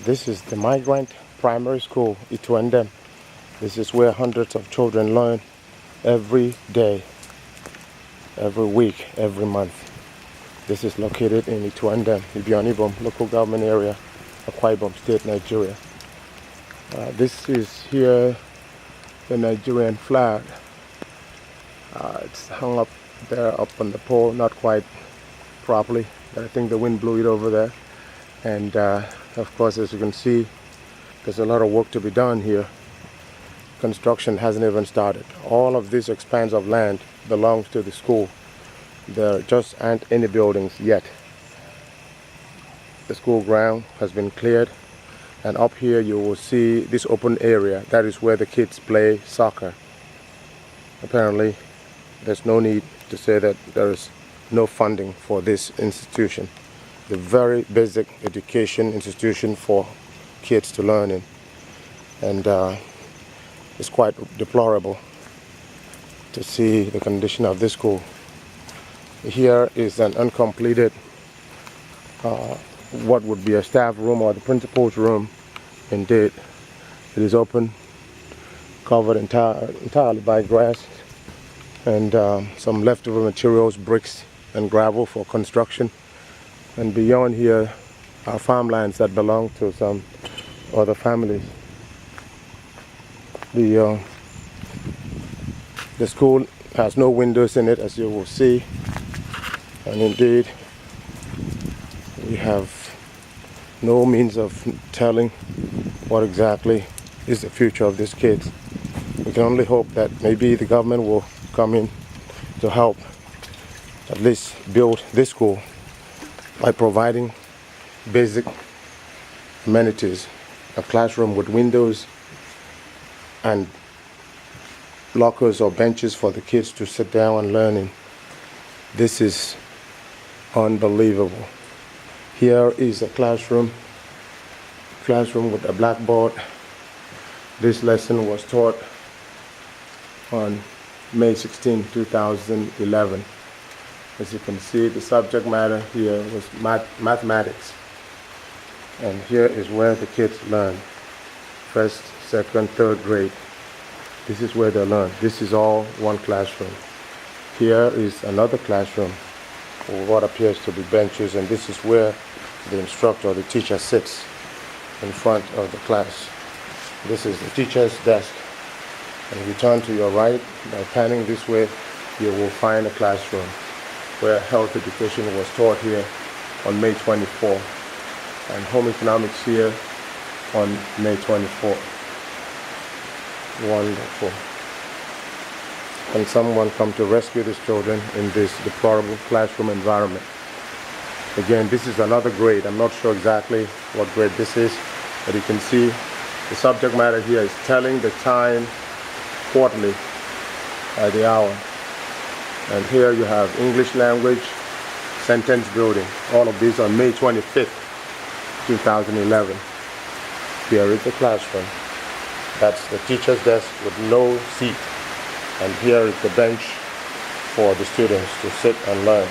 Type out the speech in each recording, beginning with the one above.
This is the migrant primary school, Andem. This is where hundreds of children learn every day, every week, every month. This is located in Andem, Ibom local government area, Akwa Ibom State, Nigeria. This is here the Nigerian flag. It's hung up there up on the pole, not quite properly. I think the wind blew it over there. And of course, as you can see, there's a lot of work to be done here. Construction hasn't even started. All of this expanse of land belongs to the school. There just aren't any buildings yet. The school ground has been cleared, and up here you will see this open area. That is where the kids play soccer. Apparently, there's no need to say that there is no funding for this institution. The very basic education institution for kids to learn in. And it's quite deplorable to see the condition of this school. Here is an uncompleted, what would be a staff room or the principal's room. Indeed, it is open, covered entirely by grass and some leftover materials, bricks and gravel for construction. And beyond here are farmlands that belong to some other families. The school has no windows in it, as you will see, and indeed we have no means of telling what exactly is the future of these kids. We can only hope that maybe the government will come in to help at least build this school by providing basic amenities, a classroom with windows and lockers or benches for the kids to sit down and learn in. This is unbelievable. Here is a classroom with a blackboard. This lesson was taught on May 16, 2011. As you can see, the subject matter here was mathematics. And here is where the kids learn. First, second, third grade. This is where they learn. This is all one classroom. Here is another classroom with what appears to be benches, and this is where the instructor, the teacher, sits in front of the class. This is the teacher's desk. And if you turn to your right, by panning this way, you will find a classroom where health education was taught here on May 24, and home economics here on May 24. Wonderful. Can someone come to rescue these children in this deplorable classroom environment? Again, this is another grade. I'm not sure exactly what grade this is, but you can see the subject matter here is telling the time quarterly by the hour. And here you have English language, sentence building. All of these on May 25th, 2011. Here is the classroom. That's the teacher's desk with no seat. And here is the bench for the students to sit and learn.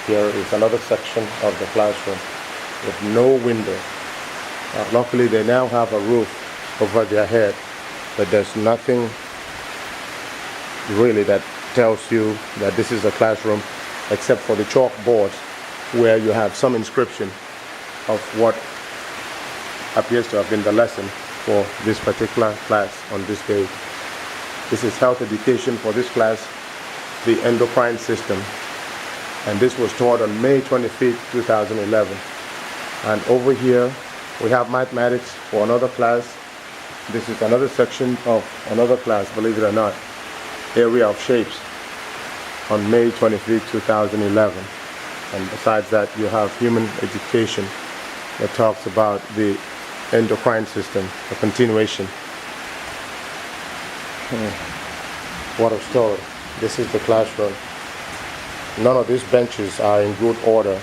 Here is another section of the classroom with no window. Luckily, they now have a roof over their head, but there's nothing really that tells you that this is a classroom except for the chalkboards where you have some inscription of what appears to have been the lesson for this particular class on this day. This is health education for this class, the endocrine system, and this was taught on May 25th, 2011. And over here we have mathematics for another class. This is another section of another class, believe it or not, area of shapes, on May 25th, 2011. And besides that, you have human education that talks about the endocrine system, a continuation. What a story. This is the classroom. None of these benches are in good order,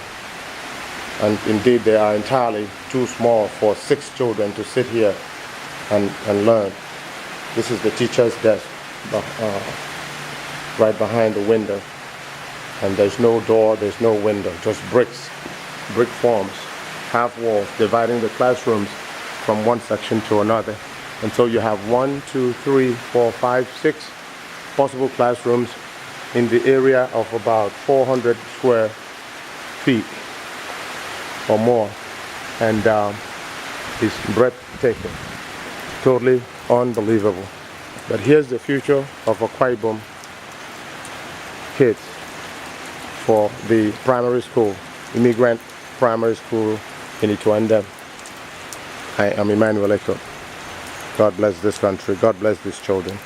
and indeed they are entirely too small for 6 children to sit here and learn. This is the teacher's desk right behind the window, and there's no door, there's no window, just bricks, brick forms. half walls dividing the classrooms from one section to another. And so you have 1, 2, 3, 4, 5, 6 possible classrooms in the area of about 400 square feet or more. And it's breathtaking, totally unbelievable. But here's the future of Akwa Ibom kids for the primary school, immigrant primary school in Andem. I am Emmanuel Echo. God bless this country. God bless these children.